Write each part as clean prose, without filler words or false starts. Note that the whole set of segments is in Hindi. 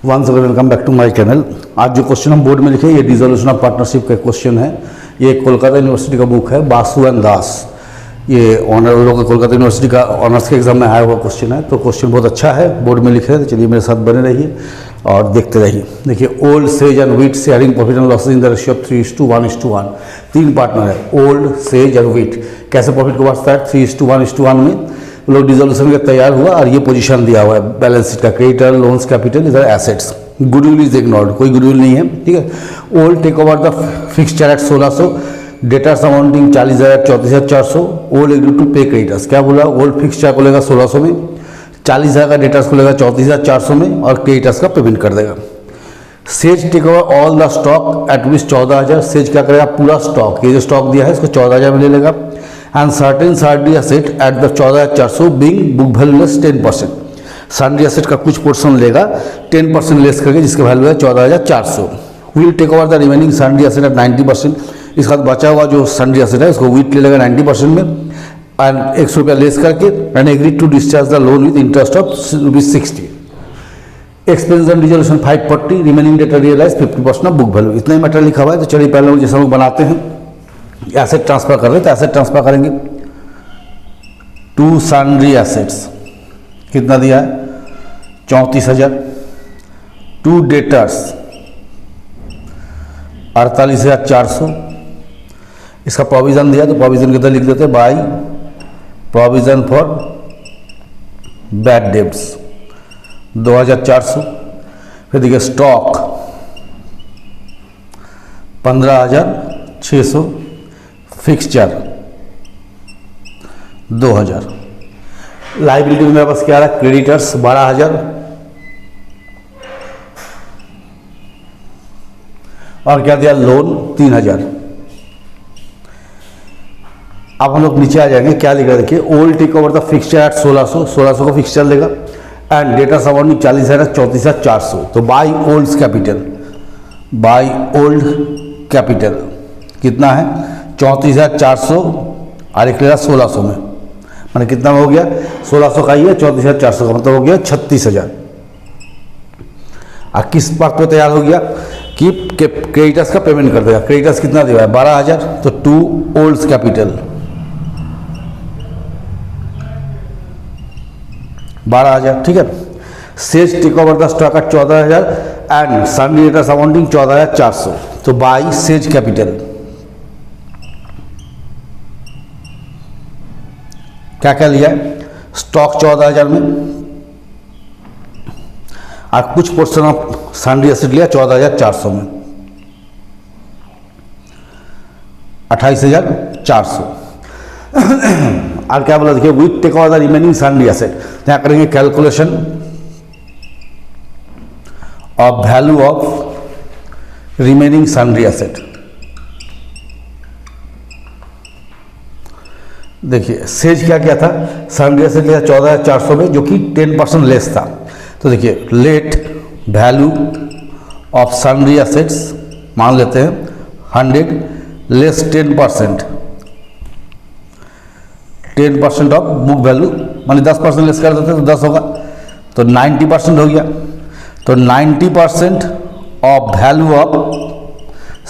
Once again welcome back to my channel. आज जो क्वेश्चन हम बोर्ड में लिखे ये डिसोल्यूशन ऑफ पार्टनरशिप का क्वेश्चन है। ये कोलकाता यूनिवर्सिटी का बुक है, बासु एंड दास। ये ऑनर लोग कोलकाता यूनिवर्सिटी का ऑनर्स के एग्जाम में आया हुआ क्वेश्चन है। तो क्वेश्चन बहुत अच्छा है, बोर्ड में लिखे हैं। तो चलिए मेरे साथ बने रहिए और देखते रहिए। देखिए, old says and wheat sharing profit and losses in the ratio of 3:1:1। तीन पार्टनर है, ओल्ड, सेज एंड वीट। कैसे प्रॉफिट को बांटता है? 3:1:1 में लोग डिसोल्यूशन का तैयार हुआ और ये पोजीशन दिया हुआ है बैलेंस शीट का, क्रेडिटर, लोन्स, कैपिटल, इधर एसेट्स। गुडविल इज इग्नोर्ड, कोई गुडविल नहीं है, ठीक है। Old take over the fixture at 1600, debtors amounting 40,000, 34,400। Old agree to pay creditors. क्या बोला? ओल्ड फिक्सचर को लेगा 1600 में, 40,000 का डेटर्स को लेगा 34,400 में और क्रेडिटर्स का पेमेंट कर देगा। Sage take over all the stock at rupees 14,000। Sage क्या करेगा? पूरा स्टॉक, ये जो स्टॉक दिया है इसको 14,000 में ले लेगा। And certain sundry asset at the 14,400 being book value less 10%। Sundry asset का कुछ पोर्शन लेगा 10% लेस करके, जिसका वैल्यू है 14,400। Will take over the remaining sundry asset at 90%। इसका बचा हुआ जो सन्ड्री एसेट है इसको वीट ले लेगा 90% में एंड 100 रुपया लेस करके and agree to discharge the loan with interest of ₹60। Expense and dissolution 540, remaining debt realise 50% of book value. इतना ही मैटर लिखा हुआ है। तो चलिए पहले जैसे हम लोग बनाते हैं, एसेट ट्रांसफर कर रहे हैं तो एसेट ट्रांसफर करेंगे टू सन्ड्री एसेट्स। कितना दिया है? 34,000। To debtors 48,400। इसका प्रोविजन दिया तो प्रोविजन कितना लिख देते हैं? By provision for bad debts 2,400। फिर देखिए स्टॉक 15,600। फिक्सचर 2,000। लाइबिलिटी में मेरे पास क्या रहा? क्रेडिटर्स 12,000 और क्या दिया? लोन 3,000। अब हम लोग नीचे आ जाएंगे, क्या लिखा? देखिए, old take over the fixture at 1600 को फिक्सचर लेगा एंड डेटा अमाउंट 40,000 34,400। तो by old capital, by old capital कितना है? 34,400 और एक लेगा 1600 में, मैंने कितना हो गया? 1600 का ही है, 34,400 का मतलब हो गया 36,000। और किस बात पर तैयार हो गया कि क्रेडिटर्स का पेमेंट कर देगा। क्रेडिटर्स कितना दिया है? 12,000। तो टू ओल्ड कैपिटल 12,000, ठीक है। Sage take over the stock at 14,000 and sundry debtors amounting 14,400। तो बाय सेज कैपिटल क्या क्या लिया है? स्टॉक 14,000 में और कुछ पोर्शन ऑफ सन्ड्री एसेट लिया 14,400 में, 28,400। और क्या बोला? देखिए, with take over the remaining sundry asset. यहाँ करेंगे calculation of value of remaining sundry asset. देखिए, सेज क्या क्या था? सन्ड्री एसेट लिया 14,400 में, जो कि 10% लेस था। तो देखिए, let value of sundry assets मान लेते हैं 100 लेस 10%, 10% ऑफ बुक वैल्यू, मानी 10% लेस कर देते तो 10 होगा, तो 90% हो गया। तो 90% of value of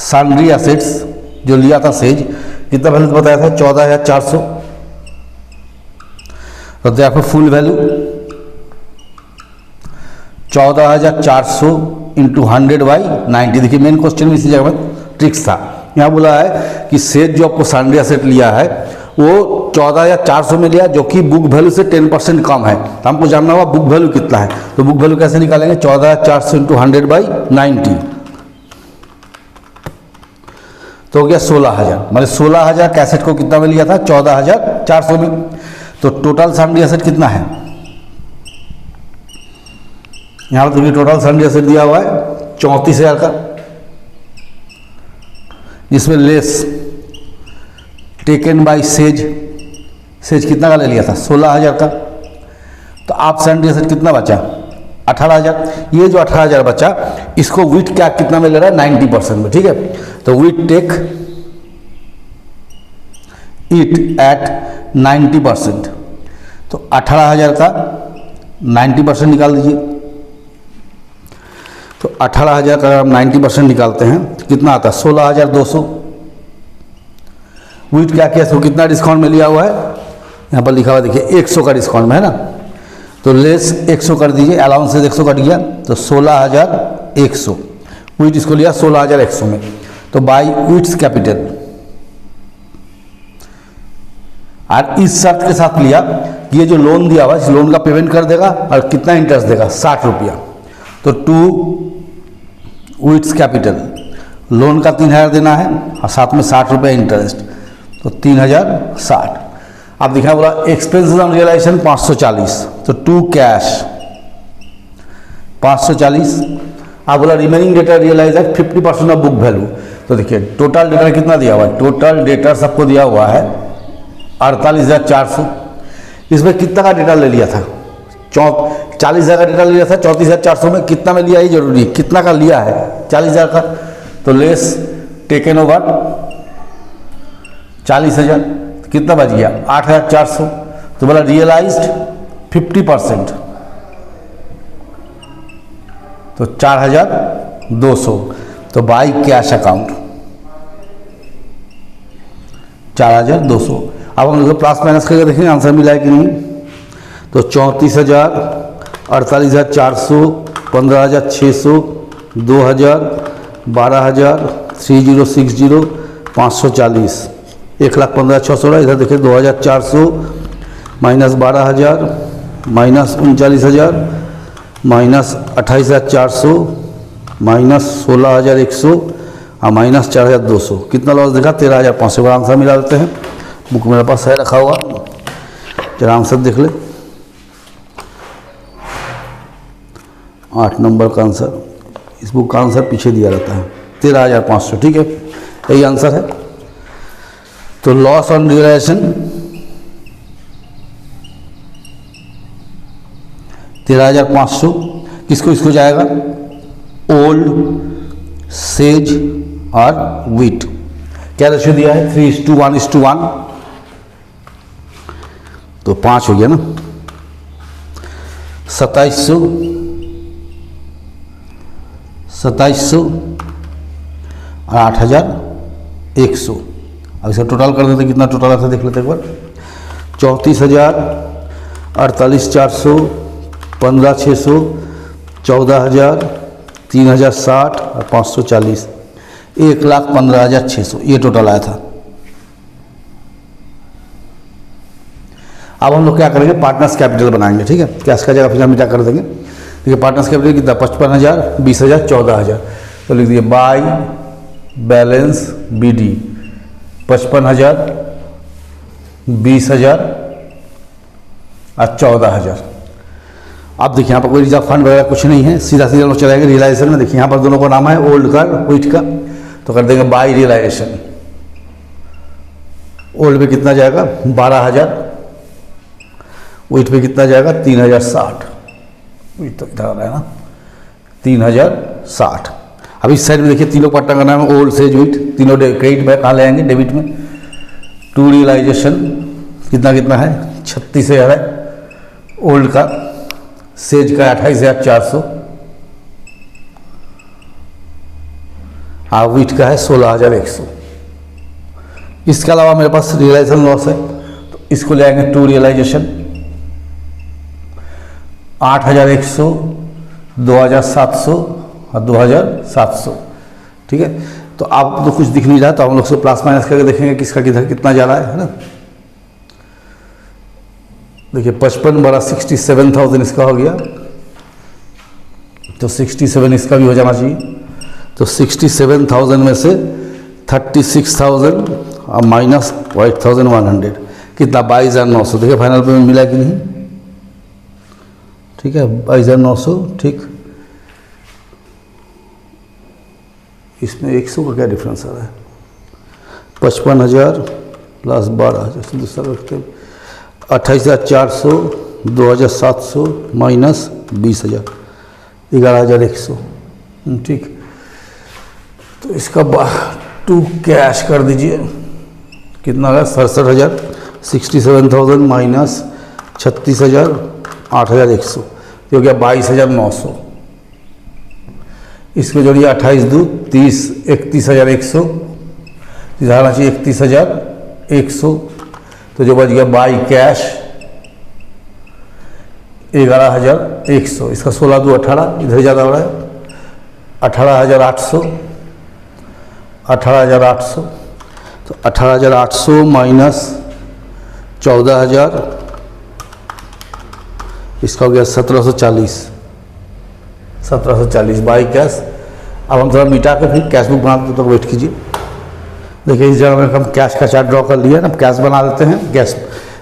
sundry assets जो लिया था सेज, कितना वैल्यू बताया था? 14,400। तो देखो फुल वैल्यू 14,400 इंटू 100/90। देखिए, मेन क्वेश्चन में इसी जगह में ट्रिक्स था। यहाँ बोला है कि सेज जो आपको सन्ड्री एसेट लिया है वो 14,400 में लिया, जो कि बुक वैल्यू से 10% कम है। तो हमको जानना होगा बुक वैल्यू कितना है। तो बुक वैल्यू कैसे निकालेंगे? 14,400 इंटू 100/90 तो हो गया 16,000। मतलब 16,000 का एसेट को कितना में लिया था? 14,400 में। तो टोटल सन्ड्री एसेट कितना है? यहाँ पर देखिए, टोटल सन्ड्री एसेट दिया हुआ है 34,000 का, जिसमें less taken by says. Says कितना का ले लिया था? 16,000 का। तो आप सन्ड्री एसेट कितना बचा? 18,000। ये जो 18,000 बचा, इसको वीट क्या कितना में ले रहा है? 90% में, ठीक है। तो वीट टेक इट एट 90%। तो 18,000 का 90% निकाल दीजिए। तो 18,000 का हम 90% निकालते हैं तो कितना आता है 16,200। वीट क्या किया, तो कितना डिस्काउंट में लिया हुआ है, यहाँ पर लिखा हुआ देखिए 100 का डिस्काउंट में है ना, तो लेस 100 कर दीजिए, अलाउंसेज 100 कट गया तो 16,100। वीट इसको लिया 16,100 में, तो बाई वीट्स कैपिटल। और इस शर्त के साथ लिया कि ये जो लोन दिया हुआ इस लोन का पेमेंट कर देगा और कितना इंटरेस्ट देगा 60 रुपया, तो टू वीट्स कैपिटल लोन का 3,000 देना है और साथ में 60 रुपये इंटरेस्ट, तो 3,060। अब दिखा बोला एक्सपेंसेस ऑन रियलाइजेशन 540, तो टू कैश 540। अब बोला remaining data realise at 50% of book value, तो देखिए टोटल डेटा कितना दिया हुआ है, टोटल डेटा सबको दिया हुआ है 48,400। इसमें कितना का डेटा ले लिया था, 40,000 का डेटा लिया था, 34,400 में कितना में लिया ये जरूरी है, कितना का लिया है 40,000 का, तो लेस टेकन ओवर 40,000, तो कितना बच गया 8,400। तो बोला रियलाइज्ड 50%, तो 4,200, तो बाई कैश अकाउंट 4,200। अब हम लोग प्लस माइनस करके देखेंगे आंसर मिला है कि नहीं, तो 34,000, 48,400, 15,600, 2,000, 12,000, 3060, 540, 1,15,600। इधर देखिए 2,400 माइनस 12,000 माइनस 39,000 माइनस 28,400 माइनस 16,100 और माइनस 4,200, कितना लॉस देखा 13,500 का आंसर मिला देते हैं। बुक मेरे पास है रखा हुआ, जरा आंसर देख ले, 8 नंबर का आंसर, इस बुक का आंसर पीछे दिया रहता है 13,500, ठीक है, यही आंसर है। तो लॉस ऑन रियलाइजेशन 13,500, किसको इसको जाएगा, ओल्ड, सेज और वीट। क्या रेशियो दिया है 3:1:1, तो 5 हो गया ना, 2700 और 8,100। अब इसका टोटल कर देते, कितना टोटल आता है देख लेते एक बार, 34,000, 48,400, 15,600, 14,000, 3,060 और 540, 1,15,600 ये टोटल आया था। अब हम लोग क्या करेंगे, पार्टनर्स कैपिटल बनाएंगे, ठीक है, कैश का जगह फिर हम क्या कर देंगे, देखिए पार्टनर्स कैपिटल कितना 55,000, 20,000, 14,000, तो लिख दिए बाई बैलेंस BD 55,000, 20,000 और 14,000। अब देखिए यहाँ पर कोई रिजर्व फंड वगैरह कुछ नहीं है, सीधा सीधा लोग चलाएंगे रियलाइजेशन में। देखिए यहाँ पर दोनों का नाम है ओल्ड का वीट का, तो कर देंगे बाई रियलाइजेशन। ओल्ड में कितना जाएगा 12,000, वीट पे कितना जाएगा 3,060, वीट तो इधर आ रहा है ना 3,060। अब इस साइड में देखिए तीनों पार्टनर का नाम है ओल्ड, सेज, वीट, तीनों क्रेडिट में कहाँ ले आएंगे, डेबिट में। टू रियलाइजेशन कितना कितना है 36,000 है, ओल्ड का, सेज का 28,400 और वीट का है 16,100। इसके अलावा मेरे पास रियलाइजेशन लॉस है, तो इसको ले आएंगे टू रियलाइजेशन 8,100, 2,700 और 2,700, ठीक है। तो आप तो कुछ दिख नहीं रहा, तो हम लोग से प्लस माइनस करके देखेंगे किसका किधर कितना जा रहा है ना। देखिए 55 बड़ा 67,000 इसका हो गया, तो 67 इसका भी हो जाना चाहिए। तो 67,000 में से 36,000 और माइनस 8,100 कितना 22,900। देखिए फाइनल पेमेंट मिला कि नहीं, ठीक है 22,900, ठीक। इसमें 100 का क्या डिफरेंस आ रहा है, 55,000 प्लस 12,000 दूसरा रखते हैं, 28,400, 2,700 माइनस 20,000, 11,100, ठीक। तो इसका टू कैश कर दीजिए, कितना होगा 67,000, 67,000 माइनस 36,000, 8,100, ये हो गया 22,900। इसको जोड़िए 28 दूँ 30, 31,100, इधर आना चाहिए 31,100, तो जो बच गया बाई कैश 11,100, इसका 16 दूँ 18, इधर ज़्यादा हो रहा है 18,800, 18,800, तो 18,800 माइनस 14,000, इसका हो गया 1740, 1740 बाई कैश। अब हम थोड़ा मिटा के फिर कैश बुक बना देते तो वेट कीजिए। देखिए इस जगह में हम कैश का चार्ट ड्रॉ कर लिया ना, कैश बना देते हैं, कैश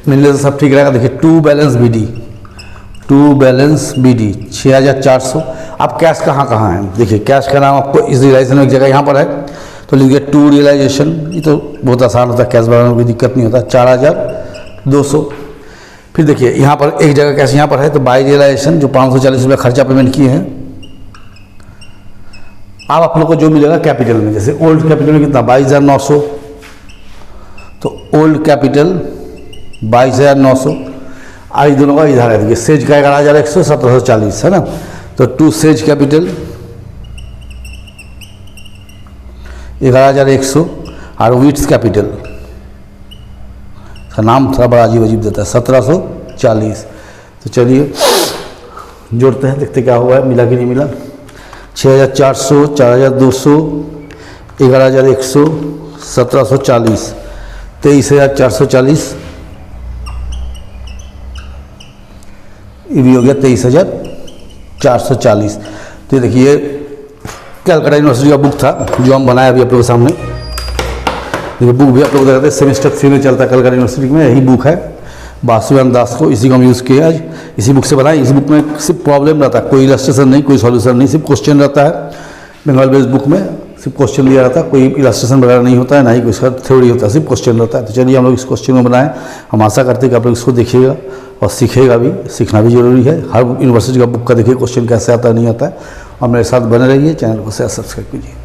मिलने से सब ठीक रहेगा। देखिए टू बैलेंस बी डी 6,400। अब कैश कहाँ कहाँ है, देखिए कैश का नाम आपको इस रियलाइजेशन में एक जगह यहाँ पर है, तो लिख दिया टू रियलाइजेशन, ये तो बहुत आसान होता है, कैश बनाने में कोई दिक्कत नहीं होता। 4,200। फिर देखिए यहाँ पर एक जगह कैश यहाँ पर है, तो बाई रियलाइजेशन जो 540 रुपये खर्चा पेमेंट किए हैं। अब आप लोग को जो मिलेगा कैपिटल में, जैसे ओल्ड कैपिटल में कितना 22,900, तो ओल्ड कैपिटल 22,900। आज दोनों का इधर है, देखिए सेज का 11,100, 1740 है ना, तो टू सेज कैपिटल 11,100 और विट्स कैपिटल का नाम थोड़ा बड़ा अजीब अजीब देता है 1740। तो चलिए जोड़ते हैं, देखते क्या हुआ है, मिला कि नहीं मिला। 6,400, 4,200, 11,100, 1740, 23,440, ये भी हो गया 23,440। तो देखिए कलकत्ता यूनिवर्सिटी का बुक था जो हम बनाए अभी आप लोगों के सामने। देखिए बुक भी आप लोग देखते हैं, सेमेस्टर 3 में चलता है कलकत्ता यूनिवर्सिटी में, यही बुक है वासुदेव दास को, इसी को हम यूज़ किए आज, इसी बुक से बनाए। इस बुक में सिर्फ प्रॉब्लम रहता है, कोई इलस्ट्रेशन नहीं, कोई सॉल्यूशन नहीं, सिर्फ क्वेश्चन रहता है। बंगाल बेस्ड बुक में सिर्फ क्वेश्चन दिया रहता है, कोई इलस्ट्रेशन वगैरह नहीं होता है, ना ही कोई इसका थ्योरी होता है, सिर्फ क्वेश्चन रहता है। तो चलिए हम लोग इस क्वेश्चन में बनाएं, हम आशा करते हैं कि आप लोग इसको देखिएगा और सीखेगा भी, सीखना भी जरूरी है। हर यूनिवर्सिटी का बुक का देखिए क्वेश्चन कैसे आता है नहीं आता है। और मेरे साथ बने रहिए, चैनल को शेयर सब्सक्राइब कीजिए।